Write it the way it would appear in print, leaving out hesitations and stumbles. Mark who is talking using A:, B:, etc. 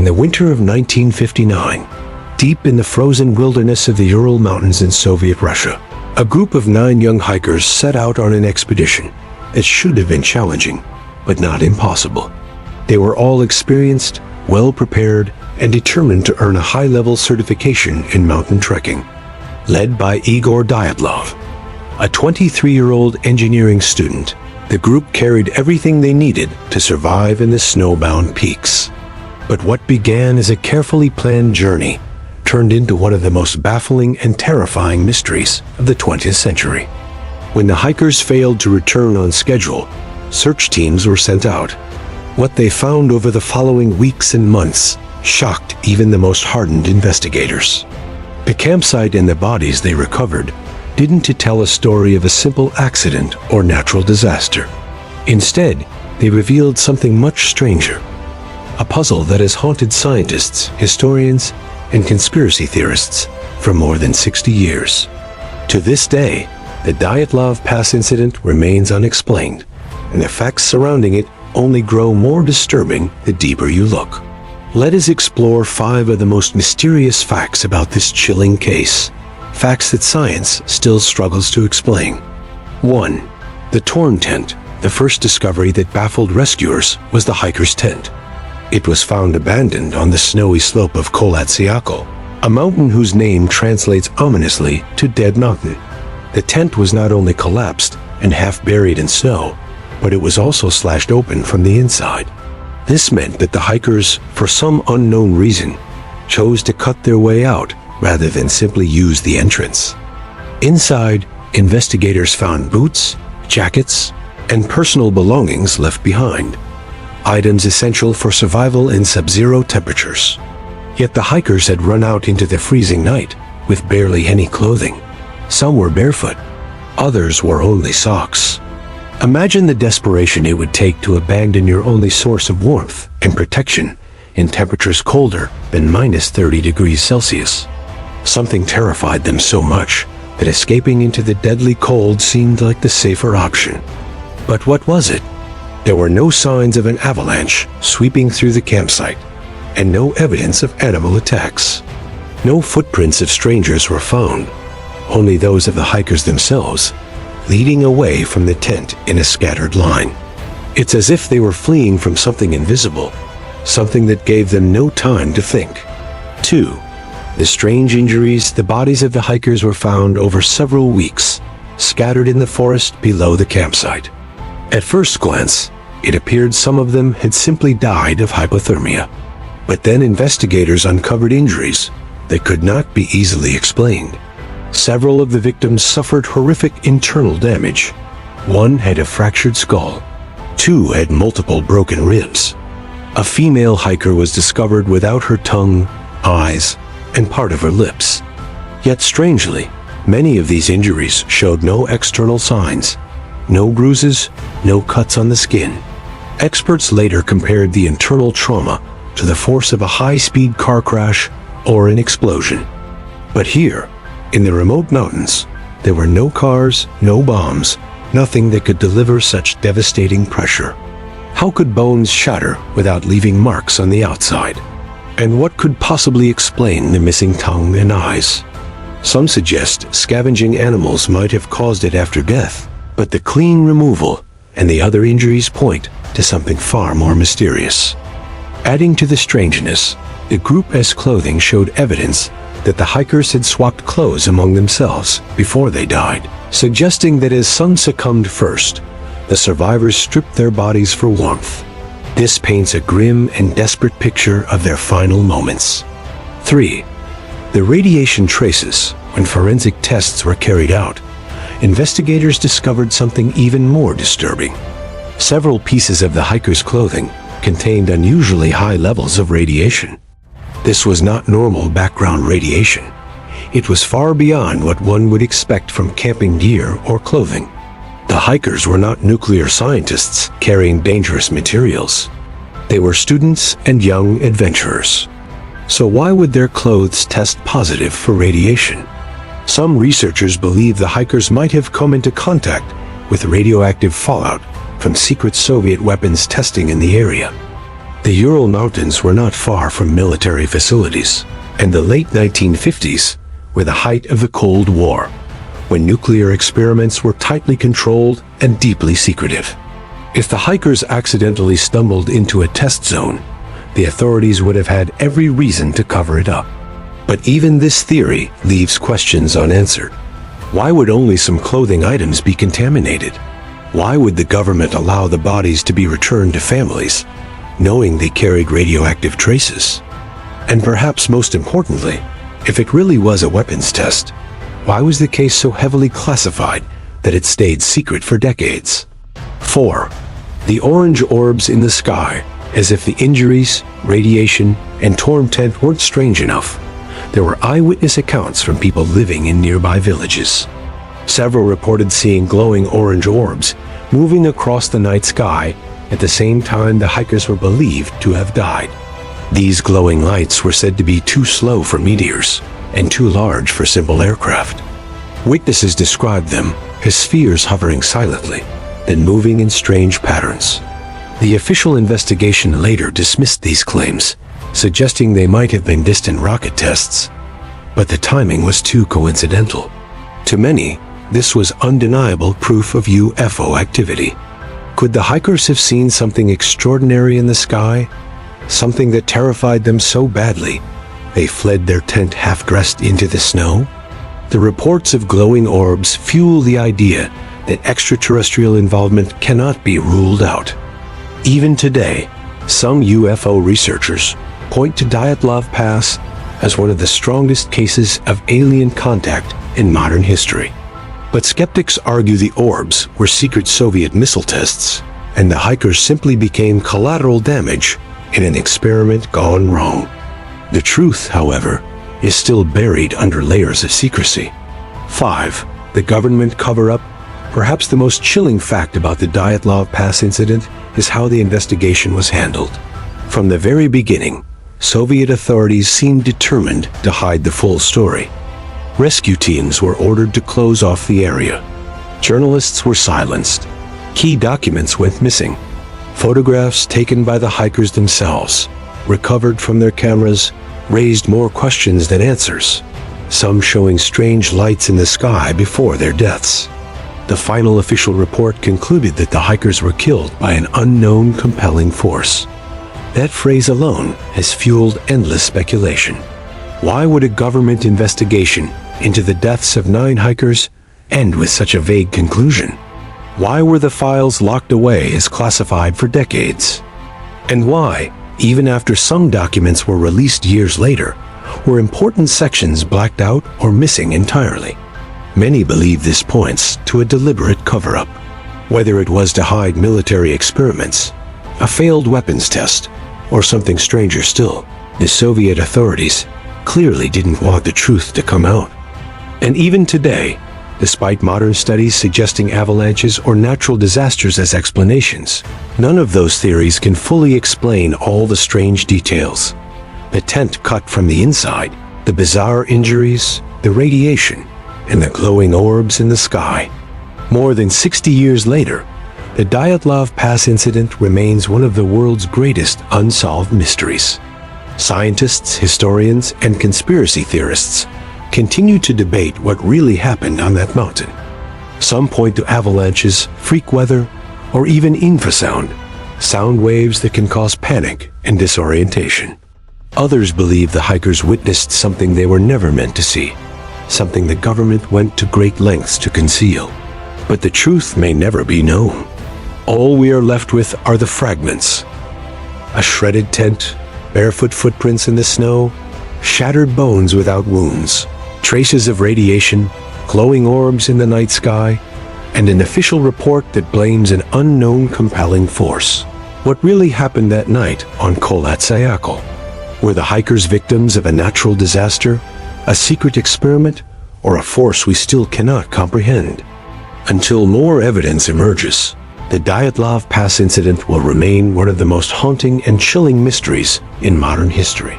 A: In the winter of 1959, deep in the frozen wilderness of the Ural Mountains in Soviet Russia, a group of 9 young hikers set out on an expedition that should have been challenging, but not impossible. They were all experienced, well-prepared, and determined to earn a high-level certification in mountain trekking. Led by Igor Dyatlov, a 23-year-old engineering student, the group carried everything they needed to survive in the snowbound peaks. But what began as a carefully planned journey turned into one of the most baffling and terrifying mysteries of the 20th century. When the hikers failed to return on schedule, search teams were sent out. What they found over the following weeks and months shocked even the most hardened investigators. The campsite and the bodies they recovered didn't tell a story of a simple accident or natural disaster. Instead, they revealed something much stranger, a puzzle that has haunted scientists, historians, and conspiracy theorists for more than 60 years. To this day, the Dyatlov Pass Incident remains unexplained, and the facts surrounding it only grow more disturbing the deeper you look. Let us explore 5 of the most mysterious facts about this chilling case, facts that science still struggles to explain. 1. The torn tent. The first discovery that baffled rescuers was the hiker's tent. It was found abandoned on the snowy slope of Kolatsiako, a mountain whose name translates ominously to Dead Mountain. The tent was not only collapsed and half buried in snow, but it was also slashed open from the inside. This meant that the hikers, for some unknown reason, chose to cut their way out rather than simply use the entrance. Inside, investigators found boots, jackets, and personal belongings left behind, items essential for survival in sub-zero temperatures. Yet the hikers had run out into the freezing night with barely any clothing. Some were barefoot, others wore only socks. Imagine the desperation it would take to abandon your only source of warmth and protection in temperatures colder than -30 degrees Celsius. Something terrified them so much that escaping into the deadly cold seemed like the safer option. But what was it? There were no signs of an avalanche sweeping through the campsite, and no evidence of animal attacks. No footprints of strangers were found, only those of the hikers themselves, leading away from the tent in a scattered line. It's as if they were fleeing from something invisible, something that gave them no time to think. 2. The strange injuries. The bodies of the hikers were found over several weeks, scattered in the forest below the campsite. At first glance, it appeared some of them had simply died of hypothermia. But then investigators uncovered injuries that could not be easily explained. Several of the victims suffered horrific internal damage. 1 had a fractured skull. 2 had multiple broken ribs. A female hiker was discovered without her tongue, eyes, and part of her lips. Yet strangely, many of these injuries showed no external signs. No bruises, no cuts on the skin. Experts later compared the internal trauma to the force of a high-speed car crash or an explosion. But here, in the remote mountains, there were no cars, no bombs, nothing that could deliver such devastating pressure. How could bones shatter without leaving marks on the outside? And what could possibly explain the missing tongue and eyes? Some suggest scavenging animals might have caused it after death, but the clean removal and the other injuries point to something far more mysterious. Adding to the strangeness, the group's clothing showed evidence that the hikers had swapped clothes among themselves before they died, suggesting that as some succumbed first, the survivors stripped their bodies for warmth. This paints a grim and desperate picture of their final moments. 3. The radiation traces. When forensic tests were carried out, investigators discovered something even more disturbing. Several pieces of the hikers' clothing contained unusually high levels of radiation. This was not normal background radiation. It was far beyond what one would expect from camping gear or clothing. The hikers were not nuclear scientists carrying dangerous materials. They were students and young adventurers. So why would their clothes test positive for radiation? Some researchers believe the hikers might have come into contact with radioactive fallout from secret Soviet weapons testing in the area. The Ural Mountains were not far from military facilities, and the late 1950s were the height of the Cold War, when nuclear experiments were tightly controlled and deeply secretive. If the hikers accidentally stumbled into a test zone, the authorities would have had every reason to cover it up. But even this theory leaves questions unanswered. Why would only some clothing items be contaminated? Why would the government allow the bodies to be returned to families, knowing they carried radioactive traces? And perhaps most importantly, if it really was a weapons test, why was the case so heavily classified that it stayed secret for decades? 4. The orange orbs in the sky. As if the injuries, radiation, and torn tent weren't strange enough, there were eyewitness accounts from people living in nearby villages. Several reported seeing glowing orange orbs moving across the night sky at the same time the hikers were believed to have died. These glowing lights were said to be too slow for meteors and too large for simple aircraft. Witnesses described them as spheres hovering silently, then moving in strange patterns. The official investigation later dismissed these claims, suggesting they might have been distant rocket tests. But the timing was too coincidental. To many, this was undeniable proof of UFO activity. Could the hikers have seen something extraordinary in the sky? Something that terrified them so badly, they fled their tent half-dressed into the snow? The reports of glowing orbs fuel the idea that extraterrestrial involvement cannot be ruled out. Even today, some UFO researchers point to Dyatlov Pass as one of the strongest cases of alien contact in modern history. But skeptics argue the orbs were secret Soviet missile tests, and the hikers simply became collateral damage in an experiment gone wrong. The truth, however, is still buried under layers of secrecy. 5. The government cover-up. Perhaps the most chilling fact about the Dyatlov Pass incident is how the investigation was handled. From the very beginning, Soviet authorities seemed determined to hide the full story. Rescue teams were ordered to close off the area. Journalists were silenced. Key documents went missing. Photographs taken by the hikers themselves, recovered from their cameras, raised more questions than answers, some showing strange lights in the sky before their deaths. The final official report concluded that the hikers were killed by an unknown compelling force. That phrase alone has fueled endless speculation. Why would a government investigation into the deaths of 9 hikers end with such a vague conclusion? Why were the files locked away as classified for decades? And why, even after some documents were released years later, were important sections blacked out or missing entirely? Many believe this points to a deliberate cover-up. Whether it was to hide military experiments, a failed weapons test, or something stranger still, the Soviet authorities clearly didn't want the truth to come out. And even today, despite modern studies suggesting avalanches or natural disasters as explanations, none of those theories can fully explain all the strange details. The tent cut from the inside, the bizarre injuries, the radiation, and the glowing orbs in the sky. More than 60 years later, the Dyatlov Pass incident remains one of the world's greatest unsolved mysteries. Scientists, historians, and conspiracy theorists continue to debate what really happened on that mountain. Some point to avalanches, freak weather, or even infrasound, sound waves that can cause panic and disorientation. Others believe the hikers witnessed something they were never meant to see, something the government went to great lengths to conceal. But the truth may never be known. All we are left with are the fragments. A shredded tent, barefoot footprints in the snow, shattered bones without wounds, traces of radiation, glowing orbs in the night sky, and an official report that blames an unknown compelling force. What really happened that night on Kholat Syakhl? Were the hikers victims of a natural disaster, a secret experiment, or a force we still cannot comprehend? Until more evidence emerges, the Dyatlov Pass incident will remain one of the most haunting and chilling mysteries in modern history.